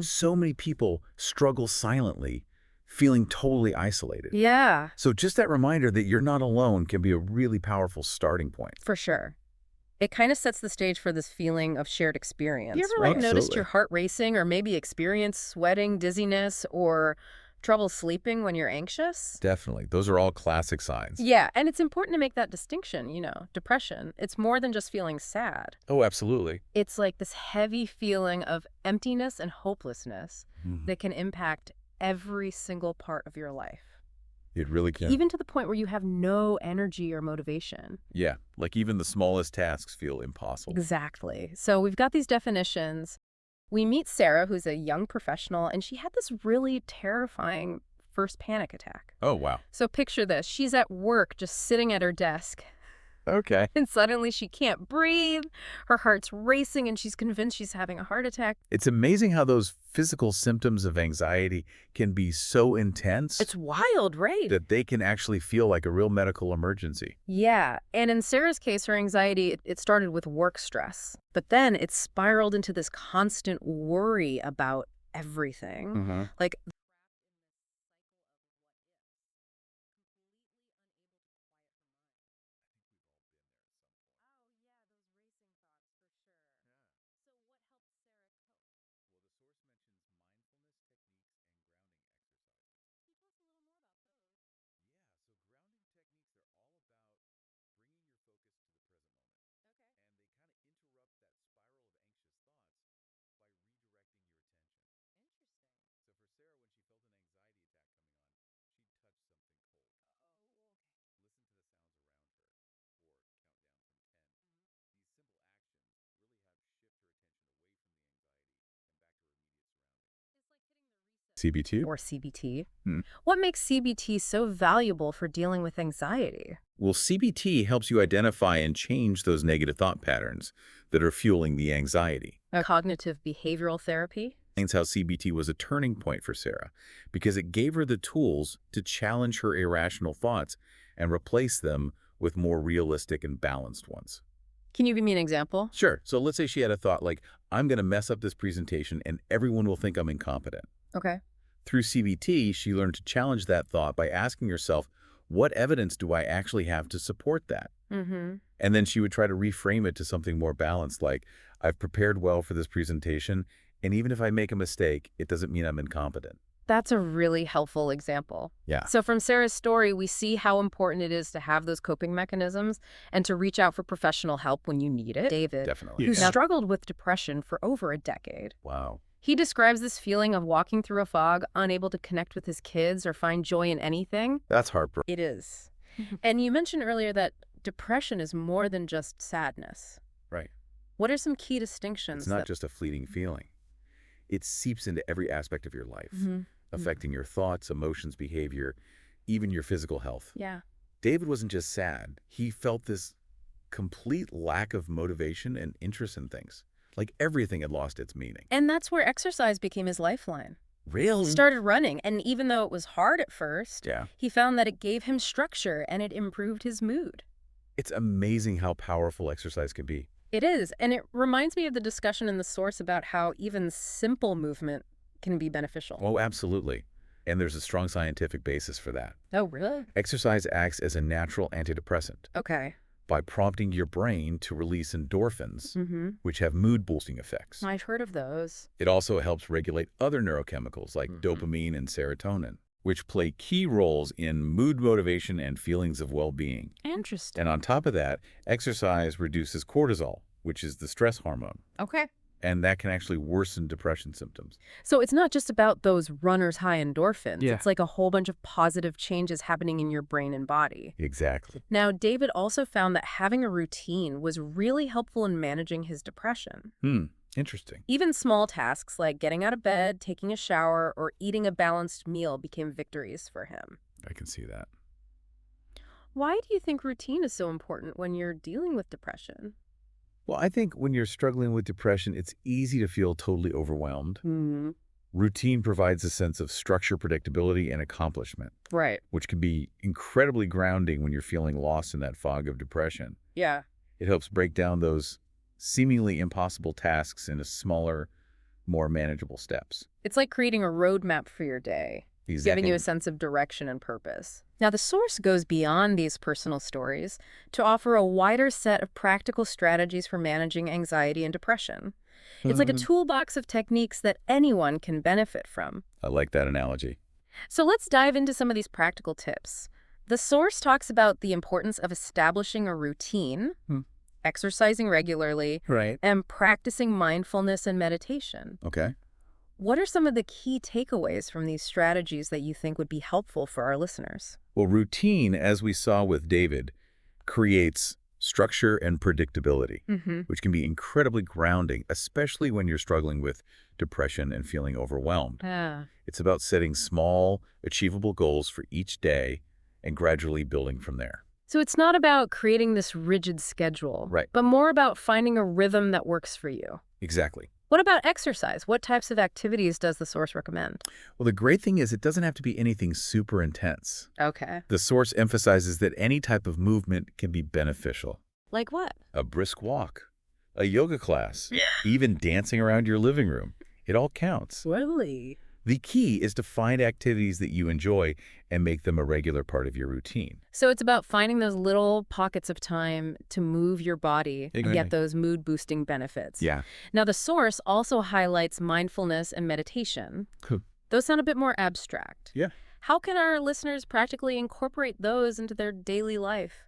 So many people struggle silently, feeling totally isolated. Yeah, So just that reminder that you're not alone can be a really powerful starting point. for sure. It kind of sets the stage for this feeling of shared You experience, ever right? Noticed your Absolutely. heart racing or maybe experience sweating, dizziness, or trouble sleeping when you're anxious? Definitely. Those are all classic signs. Yeah, and it's important to make that distinction, depression. It's more than just feeling sad. Oh, absolutely. It's like this heavy feeling of emptiness and hopelessness Mhm. that can impact every single part of your life, It really can. even to the point where you have no energy or motivation. Yeah, like even the smallest tasks feel impossible. Exactly. So we've got these definitions. We meet Sarah, who's a young professional, and she had this really terrifying first panic attack. Oh, wow. So picture this. She's at work, just sitting at her desk, Okay. and suddenly she can't breathe. Her heart's racing, and she's convinced she's having a heart attack. It's amazing how those physical symptoms of anxiety can be so intense It's wild, right? that they can actually feel like a real medical emergency. Yeah. And in Sarah's case, her anxiety, it started with work stress, but then it spiraled into this constant worry about everything. Mm-hmm. Like, CBT? or CBT. Hmm. What makes CBT so valuable for dealing with anxiety? Well, CBT helps you identify and change those negative thought patterns that are fueling the anxiety. Cognitive behavioral therapy? Explains how CBT was a turning point for Sarah because it gave her the tools to challenge her irrational thoughts and replace them with more realistic and balanced ones. Can you give me an example? Sure. So let's say she had a thought like, I'm going to mess up this presentation and everyone will think I'm incompetent. Okay. Through CBT, she learned to challenge that thought by asking herself, what evidence do I actually have to support that? Mm-hmm. And then she would try to reframe it to something more balanced, like, I've prepared well for this presentation, and even if I make a mistake, it doesn't mean I'm incompetent. That's a really helpful example. Yeah, So from Sarah's story, we see how important it is to have those coping mechanisms and to reach out for professional help when you need it. David, definitely. who Yeah. struggled with depression for over a decade. Wow. He describes this feeling of walking through a fog, unable to connect with his kids or find joy in anything. That's heartbreaking. It is. And you mentioned earlier that depression is more than just sadness. Right. What are some key distinctions? It's not just a fleeting feeling. It seeps into every aspect of your life, Mhm. affecting your thoughts, emotions, behavior, even your physical health. Yeah. David wasn't just sad. He felt this complete lack of motivation and interest in things. Like everything had lost its meaning. And that's where exercise became his lifeline. Really? He started running, and even though it was hard at first, Yeah. he found that it gave him structure and it improved his mood. It's amazing how powerful exercise can be. It is, and it reminds me of the discussion in the source about how even simple movement can be beneficial. Oh, absolutely. And there's a strong scientific basis for that. Oh, really? Exercise acts as a natural antidepressant Okay. by prompting your brain to release endorphins, Mm-hmm. which have mood-boosting effects. I've heard of those. It also helps regulate other neurochemicals like dopamine and serotonin, which play key roles in mood motivation and feelings of well-being. Interesting. And on top of that, exercise reduces cortisol, which is the stress hormone, Okay. and that can actually worsen depression symptoms. So it's not just about those runner's high endorphins. Yeah. It's like a whole bunch of positive changes happening in your brain and body. Exactly. Now, David also found that having a routine was really helpful in managing his depression. Interesting. Even small tasks like getting out of bed, taking a shower, or eating a balanced meal became victories for him. I can see that. Why do you think routine is so important when you're dealing with depression? Well, I think when you're struggling with depression, it's easy to feel totally overwhelmed. Mm-hmm. Routine provides a sense of structure, predictability, and accomplishment, Right. which can be incredibly grounding when you're feeling lost in that fog of depression. Yeah. It helps break down those seemingly impossible tasks into smaller, more manageable steps. It's like creating a roadmap for your day, giving Exactly. you a sense of direction and purpose. Now, the source goes beyond these personal stories to offer a wider set of practical strategies for managing anxiety and depression. It's like a toolbox of techniques that anyone can benefit from. I like that analogy. So let's dive into some of these practical tips. The source talks about the importance of establishing a routine, Hmm. exercising regularly, Right. and practicing mindfulness and meditation. Okay. What are some of the key takeaways from these strategies that you think would be helpful for our listeners? Well, routine, as we saw with David, creates structure and predictability, Mm-hmm. which can be incredibly grounding, especially when you're struggling with depression and feeling overwhelmed. Ah. It's about setting small, achievable goals for each day and gradually building from there. So it's not about creating this rigid schedule, Right. but more about finding a rhythm that works for you. Exactly. What about exercise? What types of activities does the source recommend? Well, the great thing is it doesn't have to be anything super intense. Okay. The source emphasizes that any type of movement can be beneficial. Like what? A brisk walk, a yoga class, even dancing around your living room. It all counts. Really? The key is to find activities that you enjoy and make them a regular part of your routine. So it's about finding those little pockets of time to move your body and Exactly. get those mood-boosting benefits. Yeah. Now, the source also highlights mindfulness and meditation. Cool. Those sound a bit more abstract. Yeah. How can our listeners practically incorporate those into their daily life?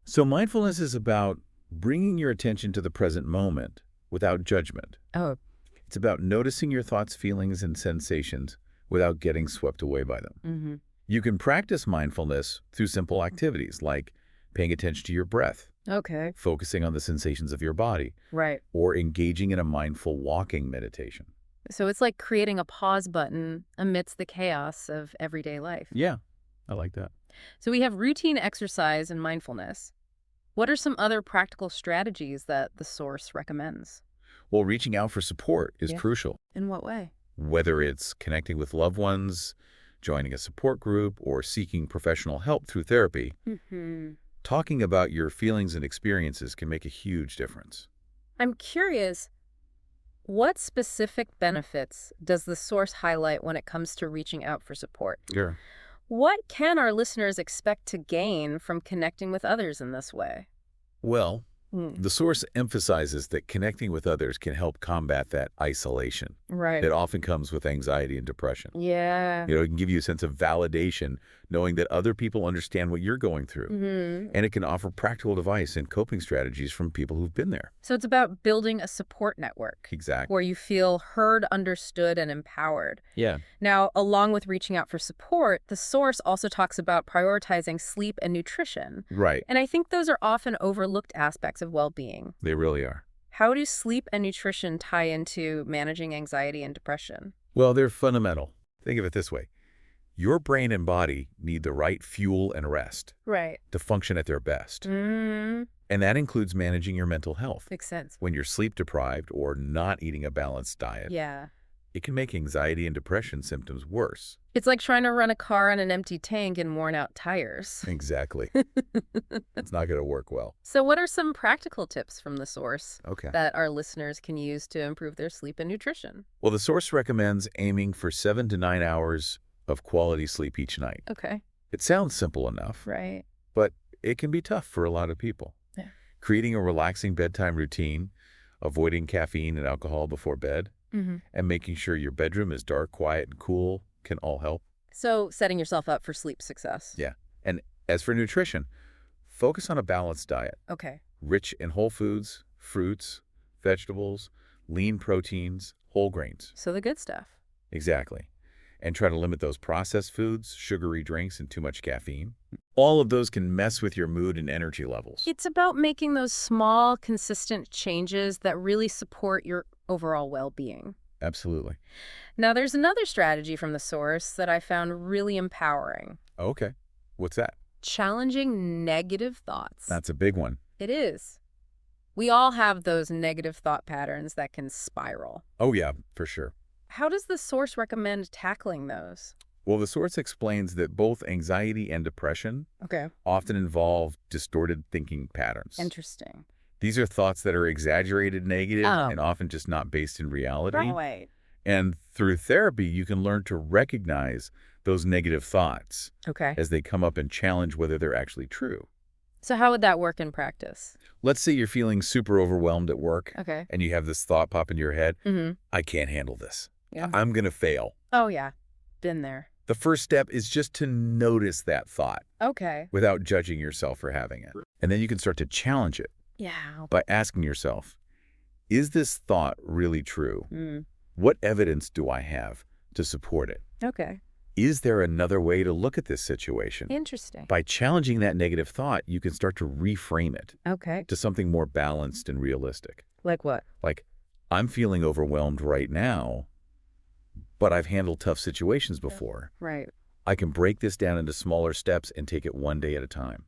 So mindfulness is about bringing your attention to the present moment without judgment. Oh, It's about noticing your thoughts, feelings, and sensations without getting swept away by them. mm-hmm. You can practice mindfulness through simple activities like paying attention to your breath, Okay. focusing on the sensations of your body, Right. or engaging in a mindful walking meditation. So it's like creating a pause button amidst the chaos of everyday life. Yeah, I like that. So we have routine exercise and mindfulness. What are some other practical strategies that the source recommends? Well, reaching out for support is Yeah. crucial, In what way? whether it's connecting with loved ones, joining a support group, or seeking professional help through therapy. Mm-hmm. Talking about your feelings and experiences can make a huge difference. I'm curious, what specific benefits does the source highlight when it comes to reaching out for support? Yeah. What can our listeners expect to gain from connecting with others in this way? Well, Hmm. the source emphasizes that connecting with others can help combat that isolation Right. that often comes with anxiety and depression. Yeah. It can give you a sense of validation, knowing that other people understand what you're going through. Mm-hmm. And it can offer practical advice and coping strategies from people who've been there. So it's about building a support network Exactly. where you feel heard, understood, and empowered. Yeah. Now, along with reaching out for support, the source also talks about prioritizing sleep and nutrition. Right. And I think those are often overlooked aspects of well-being. They really are. How do sleep and nutrition tie into managing anxiety and depression? Well, they're fundamental. Think of it this way. Your brain and body need the right fuel and rest Right. to function at their best. Mm, And that includes managing your mental health. makes sense. When you're sleep deprived or not eating a balanced diet, Yeah. it can make anxiety and depression symptoms worse. It's like trying to run a car on an empty tank and worn out tires. Exactly. It's not going to work well. So what are some practical tips from the source Okay. that our listeners can use to improve their sleep and nutrition? Well, the source recommends aiming for 7 to 9 hours of quality sleep each night. Okay. It sounds simple enough, Right. but it can be tough for a lot of people. Yeah. Creating a relaxing bedtime routine, avoiding caffeine and alcohol before bed, Mm-hmm. and making sure your bedroom is dark, quiet, and cool can all help. So setting yourself up for sleep success. Yeah. And as for nutrition, focus on a balanced diet, Okay. rich in whole foods, fruits, vegetables, lean proteins, whole grains. So the good stuff. Exactly. And try to limit those processed foods, sugary drinks, and too much caffeine. All of those can mess with your mood and energy levels. It's about making those small, consistent changes that really support your overall well-being. Absolutely. Now, there's another strategy from the source that I found really empowering. Okay. What's that? Challenging negative thoughts. That's a big one. It is. We all have those negative thought patterns that can spiral. Oh, yeah, for sure. How does the source recommend tackling those? Well, the source explains that both anxiety and depression Okay. often involve distorted thinking patterns. Interesting. These are thoughts that are exaggerated negative Oh, and often just not based in reality. right. And through therapy, you can learn to recognize those negative thoughts Okay. as they come up and challenge whether they're actually true. So how would that work in practice? Let's say you're feeling super overwhelmed at work Okay. and you have this thought pop in your head, Mm-hmm. I can't handle this. Yeah. I'm going to fail. Oh, yeah. Been there. The first step is just to notice that thought Okay. without judging yourself for having it. And then you can start to challenge it Yeah. by asking yourself, is this thought really true? Mm. What evidence do I have to support it? Okay. Is there another way to look at this situation? Interesting. By challenging that negative thought, you can start to reframe it Okay. to something more balanced and realistic. Like what? Like, I'm feeling overwhelmed right now, but I've handled tough situations before. Right. I can break this down into smaller steps and take it one day at a time.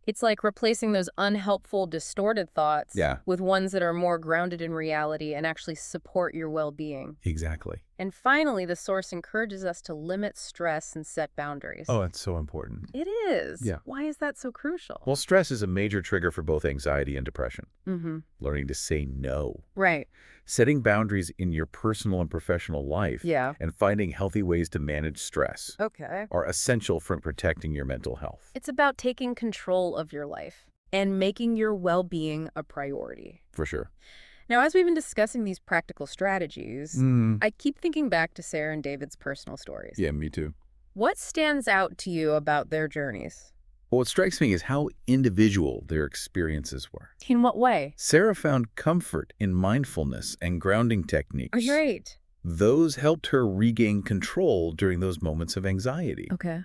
It's like replacing those unhelpful, distorted thoughts Yeah. with ones that are more grounded in reality and actually support your well-being. Exactly. And finally, the source encourages us to limit stress and set boundaries. Oh, that's so important. It is. Yeah. Why is that so crucial? Well, stress is a major trigger for both anxiety and depression. Mm-hmm. Learning to say no. Right. Setting boundaries in your personal and professional life. Yeah. And finding healthy ways to manage stress Okay. are essential for protecting your mental health. It's about taking control of your life and making your well-being a priority. For sure. Now, as we've been discussing these practical strategies, I keep thinking back to Sarah and David's personal stories. Yeah, me too. What stands out to you about their journeys? Well, what strikes me is how individual their experiences were. In what way? Sarah found comfort in mindfulness and grounding techniques. Great. Those helped her regain control during those moments of anxiety. Okay.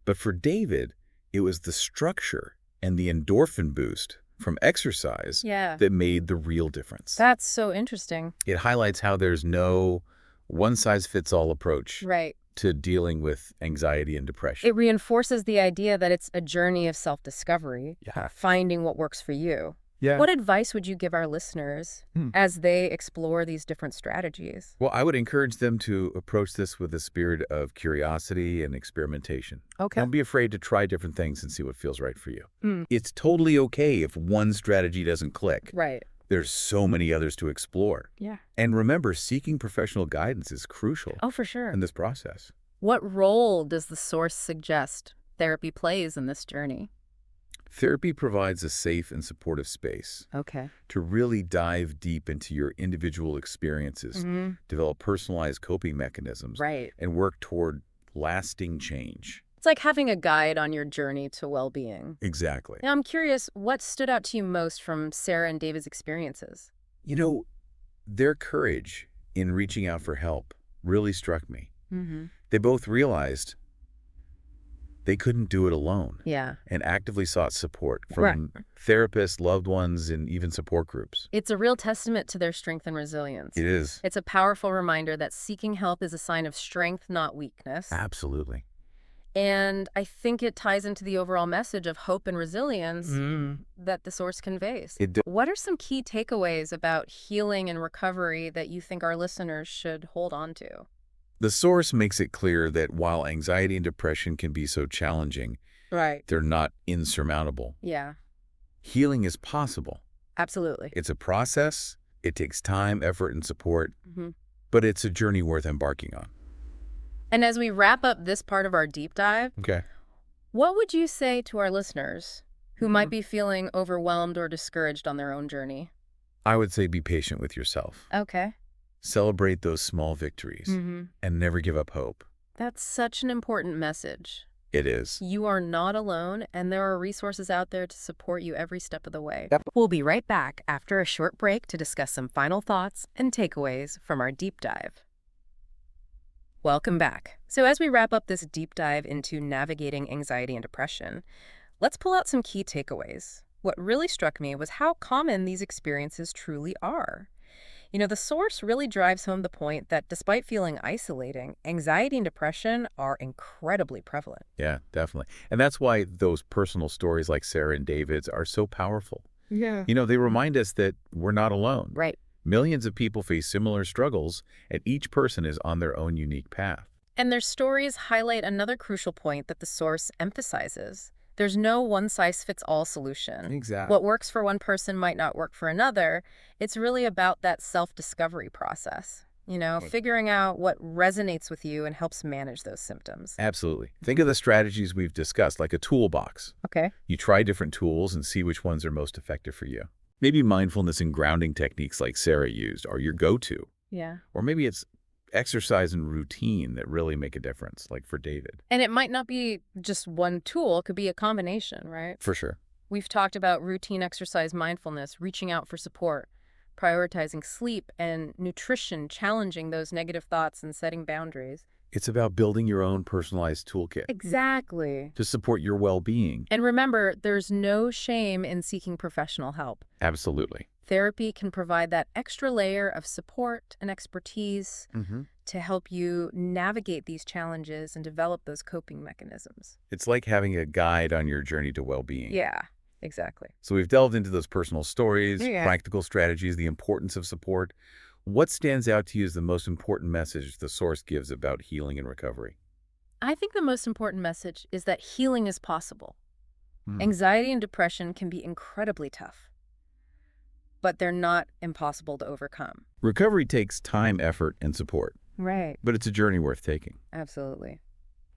But for David, it was the structure and the endorphin boost from exercise Yeah. that made the real difference. That's so interesting. It highlights how there's no one-size-fits-all approach Right. to dealing with anxiety and depression. It reinforces the idea that it's a journey of self-discovery, Yeah. finding what works for you. Yeah. What advice would you give our listeners as they explore these different strategies? Well, I would encourage them to approach this with a spirit of curiosity and experimentation. Okay. Don't be afraid to try different things and see what feels right for you. Mm. It's totally okay if one strategy doesn't click. Right. There's so many others to explore. Yeah. And remember, seeking professional guidance is crucial Oh, for sure. in this process. What role does the source suggest therapy plays in this journey? Therapy provides a safe and supportive space Okay. to really dive deep into your individual experiences, develop personalized coping mechanisms, Right. and work toward lasting change. It's like having a guide on your journey to well-being. Exactly. Now, I'm curious, what stood out to you most from Sarah and David's experiences? You know, their courage in reaching out for help really struck me. Mm-hmm. They both realized they couldn't do it alone Yeah. and actively sought support from therapists, loved ones, and even support groups. It's a real testament to their strength and resilience. It is. It's a powerful reminder that seeking help is a sign of strength, not weakness. Absolutely. And I think it ties into the overall message of hope and resilience that the source conveys. What are some key takeaways about healing and recovery that you think our listeners should hold on to? The source makes it clear that while anxiety and depression can be so challenging, Right. they're not insurmountable. Yeah, Healing is possible. absolutely. It's a process. It takes time, effort, and support, Mm-hmm. but it's a journey worth embarking on. And as we wrap up this part of our deep dive, Okay. what would you say to our listeners who might be feeling overwhelmed or discouraged on their own journey? I would say be patient with yourself. Okay. Celebrate those small victories and never give up hope. That's such an important message. It is. You are not alone, and there are resources out there to support you every step of the way. Yep. We'll be right back after a short break to discuss some final thoughts and takeaways from our deep dive. Welcome back. So as we wrap up this deep dive into navigating anxiety and depression, let's pull out some key takeaways. What really struck me was how common these experiences truly are. You know, the source really drives home the point that despite feeling isolating, anxiety and depression are incredibly prevalent. Yeah, definitely. And that's why those personal stories like Sarah and David's are so powerful. Yeah. You know, they remind us that we're not alone. Right. Millions of people face similar struggles, and each person is on their own unique path. And their stories highlight another crucial point that the source emphasizes. There's no one-size-fits-all solution. Exactly. What works for one person might not work for another. It's really about that self-discovery process, figuring out what resonates with you and helps manage those symptoms. Absolutely. Think of the strategies we've discussed like a toolbox. Okay. You try different tools and see which ones are most effective for you. Maybe mindfulness and grounding techniques like Sarah used are your go-to. Yeah. Or maybe it's exercise and routine that really make a difference, like for David. And it might not be just one tool. It could be a combination, right? For sure. We've talked about routine exercise mindfulness, reaching out for support, prioritizing sleep and nutrition, challenging those negative thoughts and setting boundaries. It's about building your own personalized toolkit Exactly. to support your well-being. And remember, there's no shame in seeking professional help. Absolutely. Therapy can provide that extra layer of support and expertise to help you navigate these challenges and develop those coping mechanisms. It's like having a guide on your journey to well-being. Yeah, exactly. So we've delved into those personal stories, Yeah. practical strategies, the importance of support. What stands out to you as the most important message the source gives about healing and recovery? I think the most important message is that healing is possible. Hmm. Anxiety and depression can be incredibly tough, but they're not impossible to overcome. Recovery takes time, effort, and support, Right. but it's a journey worth taking. Absolutely.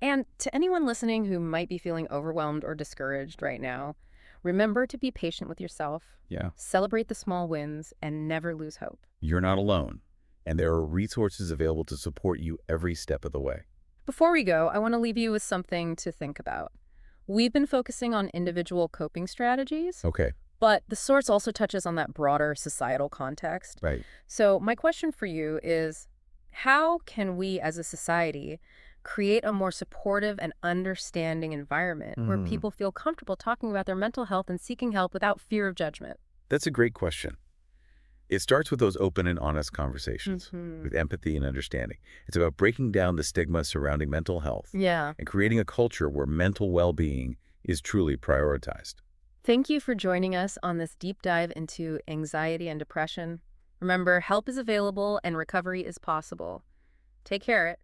And to anyone listening who might be feeling overwhelmed or discouraged right now, remember to be patient with yourself, Yeah, celebrate the small wins, and never lose hope. you're not alone, and there are resources available to support you every step of the way. Before we go, I want to leave you with something to think about. We've been focusing on individual coping strategies, Okay, but the source also touches on that broader societal context. right. So my question for you is, how can we as a society create a more supportive and understanding environment where people feel comfortable talking about their mental health and seeking help without fear of judgment? That's a great question. It starts with those open and honest conversations, Mhm. with empathy and understanding. It's about breaking down the stigma surrounding mental health Yeah. and creating a culture where mental well-being is truly prioritized. Thank you for joining us on this deep dive into anxiety and depression. Remember, help is available and recovery is possible. Take care.